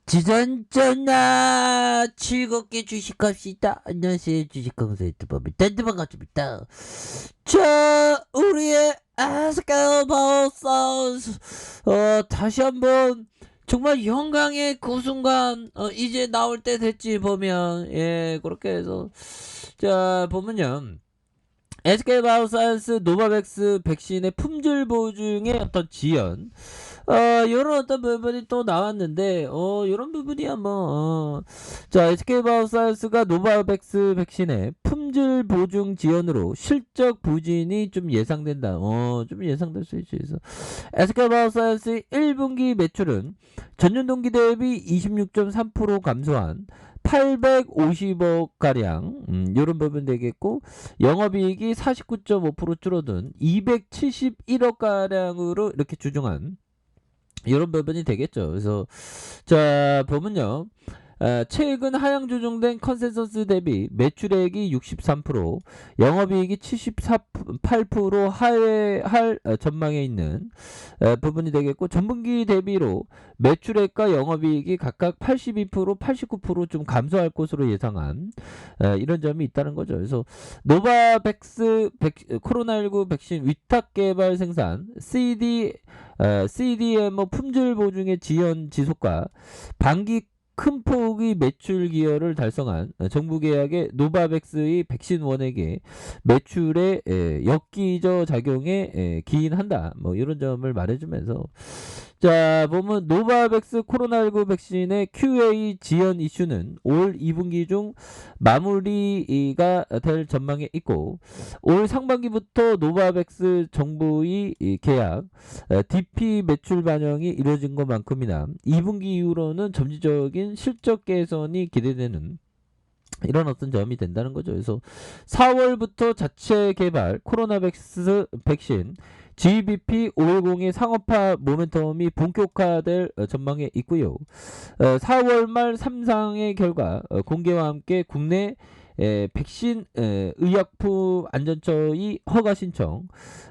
지전전나 즐겁게 주식합시다. 안녕하세요, 주식강사 유튜버입니다. 반갑습니다. 자, 우리의 에스케바우사우스 다시 한번 정말 영광의 그 순간 이제 나올 때 됐지 보면. 예, 그렇게 해서 자 보면요, 에스케바우사우스 노바백스 백신의 품질 보증의 어떤 지연, 요런 어떤 부분이 또 나왔는데, 요런 부분이야, 자, SK바이오사이언스가 노바백스 백신의 품질 보증 지연으로 실적 부진이 좀 예상된다. 좀 예상될 수 있지. 그래서 SK바이오사이언스의 1분기 매출은 전년 동기 대비 26.3% 감소한 850억 가량, 요런 부분 되겠고, 영업이익이 49.5% 줄어든 271억 가량으로 이렇게 주중한 이런 부분이 되겠죠. 그래서 자 보면요, 최근 하향 조정된 컨센서스 대비 매출액이 63%, 영업이익이 78% 하회할 전망에 있는 부분이 되겠고, 전분기 대비로 매출액과 영업이익이 각각 82%, 89% 좀 감소할 것으로 예상한 이런 점이 있다는 거죠. 그래서 노바백스 코로나19 백신 위탁 개발 생산 CDMO 품질 보증의 지연 지속과 반기 큰 폭의 매출 기여를 달성한 정부 계약의 노바백스의 백신 원액의 매출의 역기저 작용에 기인한다. 뭐 이런 점을 말해주면서, 자 보면 노바백스 코로나19 백신의 QA 지연 이슈는 올 2분기 중 마무리가 될 전망에 있고, 올 상반기부터 노바백스 정부의 계약 DP 매출 반영이 이루어진 것만큼이나 2분기 이후로는 점진적인 실적 개선이 기대되는 이런 어떤 점이 된다는 거죠. 그래서 4월부터 자체 개발 코로나 백신 GBP510의 상업화 모멘텀이 본격화될 전망에 있고요. 4월 말 3상의 결과 공개와 함께 국내 백신 의약품 안전처의 허가 신청,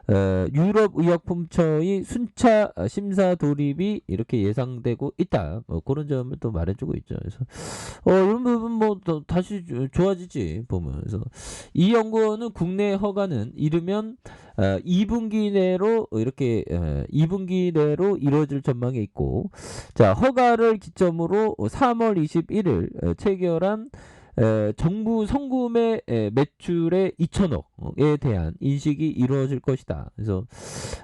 유럽 의약품처의 순차 심사 돌입이 이렇게 예상되고 있다. 그런 점을 또 말해주고 있죠. 그래서 이런 부분 또 다시 좋아지지 보면. 그래서 이 연구원은 국내 허가는 이르면 2분기 내로 이렇게 2분기 내로 이루어질 전망에 있고, 자 허가를 기점으로 3월 21일 체결한 정부 성구매 매출의 2천억에 대한 인식이 이루어질 것이다. 그래서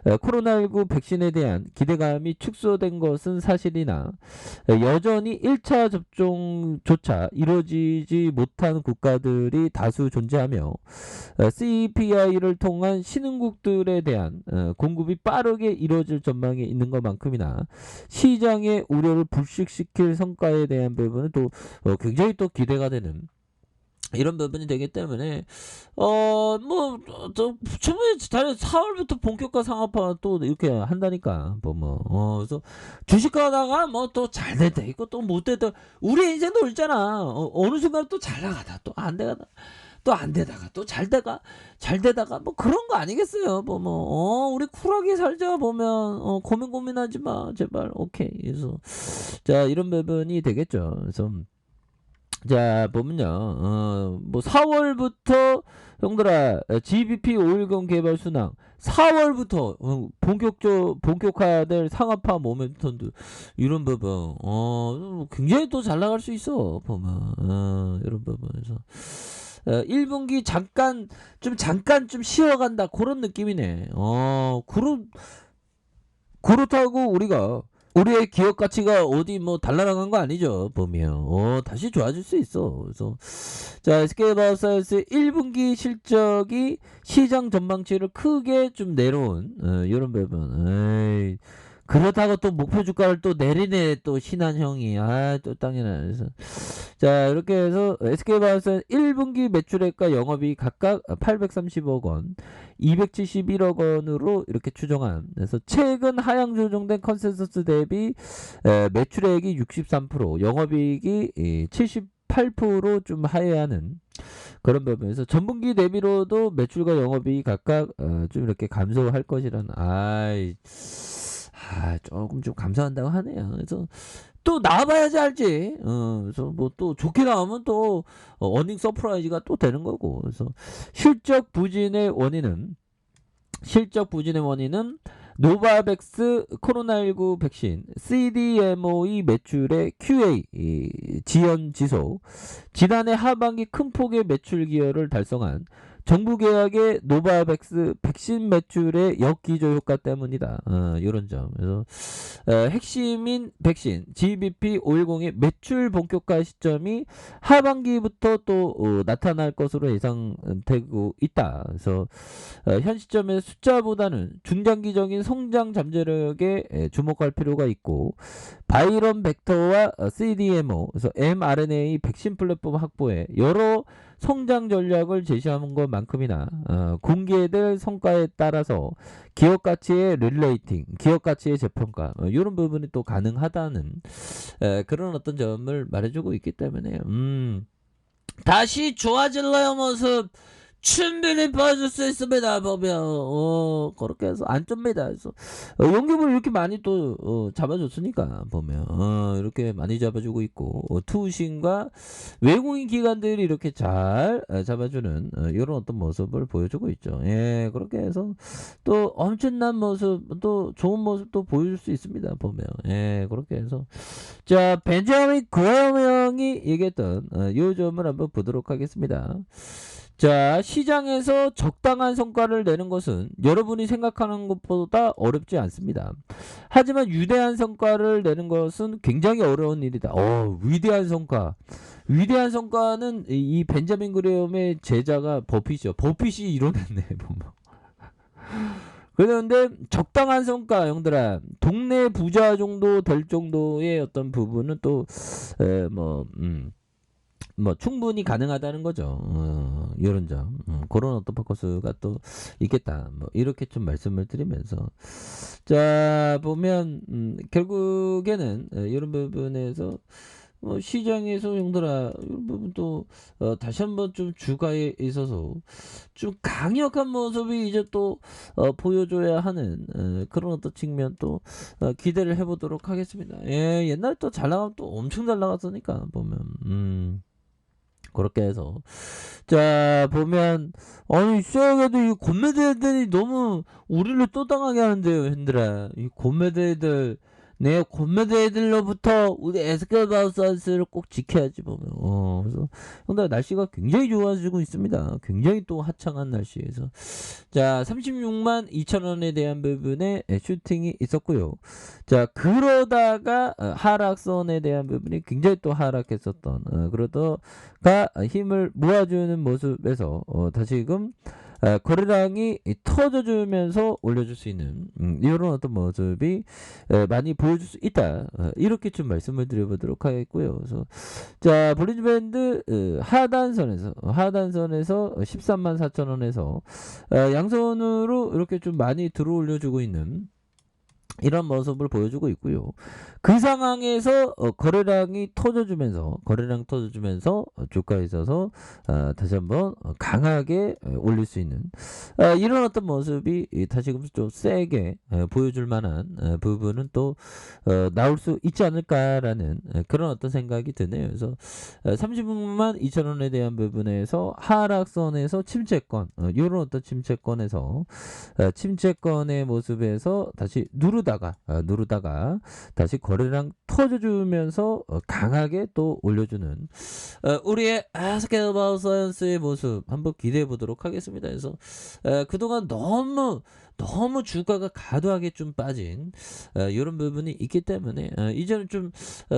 코로나19 백신에 대한 기대감이 축소된 것은 사실이나 여전히 1차 접종조차 이루어지지 못한 국가들이 다수 존재하며 CPI를 통한 신흥국들에 대한 공급이 빠르게 이루어질 전망에 있는 것만큼이나 시장의 우려를 불식시킬 성과에 대한 부분은 또 굉장히 또 기대가 되는 이런 부분이 되기 때문에 충분히 4월부터 본격화 상업화 또 이렇게 한다니까 그래서 주식하다가 또 잘 되다 있고 또 못 되다, 우리 인생도 있잖아. 어느 순간 또 잘 나가다 또 안 되다가 또 안 되다가 또 잘 되다가 그런 거 아니겠어요. 우리 쿨하게 살자 보면 고민하지 마 제발. 오케이. 그래서 자 이런 부분이 되겠죠. 그래서 자 보면요, 4월부터 형들아 GBP510 개발 순항 4월부터 본격화될 상업화 모멘텀도 이런 부분 굉장히 또 잘 나갈 수 있어 보면. 이런 부분에서 1분기 잠깐 좀 쉬어간다 그런 느낌이네. 그렇다고 우리의 기업 가치가 어디 달라나간 거 아니죠 보면. 다시 좋아질 수 있어. 그래서 자 SK바이오사이언스의 1분기 실적이 시장 전망치를 크게 좀 내려온 이런 부분. 그렇다고 또 목표 주가를 또 내리네 또 신한형이. 또 땅이나. 그래서 자 이렇게 해서 SK바이오사이언스 1분기 매출액과 영업이 각각 830억 원, 271억 원으로 이렇게 추정한. 그래서 최근 하향 조정된 컨센서스 대비 매출액이 63%, 영업이익이 78%좀 하회하는 그런 부분에서 전분기 대비로도 매출과 영업이익이 각각 좀 이렇게 감소할 것이라는 조금 좀 감소한다고 하네요. 그래서 또 나와봐야지 알지. 그래서 뭐 또 좋게 나오면 또 어닝 서프라이즈가 또 되는 거고. 그래서 실적 부진의 원인은 노바백스 코로나19 백신 CDMO의 매출의 QA 지연 지속, 지난해 하반기 큰 폭의 매출 기여를 달성한 정부 계약의 노바백스 백신 매출의 역기조 효과 때문이다. 이런 점. 그래서 핵심인 백신 GBP510의 매출 본격화 시점이 하반기부터 또 나타날 것으로 예상되고 있다. 그래서 현 시점에 숫자보다는 중장기적인 성장 잠재력에 주목할 필요가 있고, 바이런 벡터와 CDMO, 그래서 mRNA 백신 플랫폼 확보에 여러 성장 전략을 제시하는 것만큼이나 공개될 성과에 따라서 기업 가치의 릴레이팅, 기업 가치의 재평가, 이런 부분이 또 가능하다는 그런 어떤 점을 말해주고 있기 때문에 다시 좋아질래요 모습 충분히 보여줄 수 있습니다. 보면 그렇게 해서 안 줍니다. 그래서 용기물 이렇게 많이 또 잡아줬으니까 보면 이렇게 많이 잡아주고 있고, 투신과 외국인 기관들이 이렇게 잘 잡아주는 이런 어떤 모습을 보여주고 있죠. 예, 그렇게 해서 또 엄청난 모습, 또 좋은 모습도 보여줄 수 있습니다. 보면 예, 그렇게 해서 자, 벤자민 그레엄 형이 얘기했던 요 점을 한번 보도록 하겠습니다. 자, 시장에서 적당한 성과를 내는 것은 여러분이 생각하는 것보다 어렵지 않습니다. 하지만 위대한 성과를 내는 것은 굉장히 어려운 일이다. 위대한 성과. 위대한 성과는 이 벤자민 그레엄의 제자가 버핏이요. 버핏이 이뤄냈네, 보면. 그런데 적당한 성과, 형들아, 동네 부자 정도 될 정도의 어떤 부분은 또 충분히 가능하다는 거죠. 이런 점, 그런 어떤 포커스가 또 있겠다. 뭐 이렇게 좀 말씀을 드리면서, 자, 보면 결국에는 이런 부분에서 시장에서 형들아, 이런 부분 또 다시 한번 좀 주가에 있어서 좀 강력한 모습이 이제 또 보여줘야 하는 그런 어떤 측면 또 기대를 해보도록 하겠습니다. 예, 옛날에 또 잘 나가면 또 엄청 잘 나갔으니까 보면 그렇게 해서, 자, 보면 아니 쎄게도 이 곰매드 애들이 너무 우리를 또 당하게 하는데요, 핸들아. 이 곰매드 애들, 내 곰매드 애들로부터 우리 에스겔바우스를 꼭 지켜야지 보면. 그래서 형들 날씨가 굉장히 좋아지고 있습니다. 굉장히 또 화창한 날씨에서, 자, 36만 2천 원에 대한 부분에 슈팅이 있었고요. 자, 그러다가 하락선에 대한 부분이 굉장히 또 하락했었던, 그러다가 힘을 모아주는 모습에서 다시금 거래량이 터져주면서 올려줄 수 있는 이런 어떤 모습이 많이 보여줄 수 있다. 이렇게 좀 말씀을 드려보도록 하겠고요. 그래서 자, 볼린저밴드 하단선에서 13만 4천 원에서 양선으로 이렇게 좀 많이 들어올려주고 있는 이런 모습을 보여주고 있고요. 그 상황에서 거래량 터져주면서 주가에 있어서 다시 한번 강하게 올릴 수 있는 이런 어떤 모습이 다시금 좀 세게 보여줄 만한 부분은 또 나올 수 있지 않을까라는 그런 어떤 생각이 드네요. 그래서 36만 2천 원에 대한 부분에서 하락선에서 침체권, 이런 어떤 침체권에서 침체권의 모습에서 다시 누르다가 다시 거래량 터져주면서 강하게 또 올려주는 우리의 스케일바우 사이언스의 모습 한번 기대해 보도록 하겠습니다. 그래서 그동안 너무 주가가 과도하게 좀 빠진 이런 부분이 있기 때문에 이제는 좀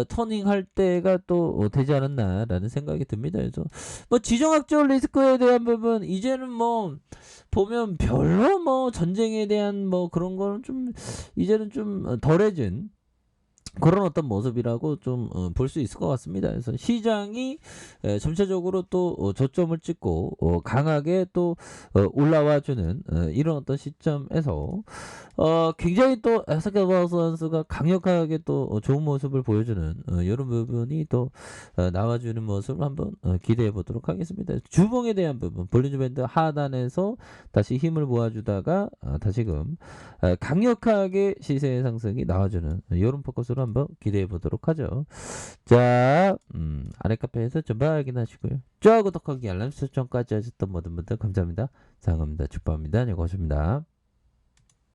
터닝할 때가 또 되지 않았나라는 생각이 듭니다. 그래서 뭐 지정학적 리스크에 대한 부분 이제는 뭐 보면 별로 뭐 전쟁에 대한 뭐 그런 거는 좀 이제는 좀 덜해진 그런 어떤 모습이라고 좀 볼 수 있을 것 같습니다. 그래서 시장이 전체적으로 또 저점을 찍고 강하게 또 올라와주는 이런 어떤 시점에서 굉장히 또 에스겔바우 선수가 강력하게 또 좋은 모습을 보여주는 이런 부분이 또 나와주는 모습을 한번 기대해 보도록 하겠습니다. 주봉에 대한 부분, 볼린저밴드 하단에서 다시 힘을 모아주다가 다시금 강력하게 시세의 상승이 나와주는 이런 포커스로 한번 기대해 보도록 하죠. 자, 아래 카페에서 전부 확인하시고요. 좋아요, 구독하기, 알람 설정까지 하셨던 모든 분들 감사합니다. 사랑합니다. 축복합니다. 안녕히 가십니다.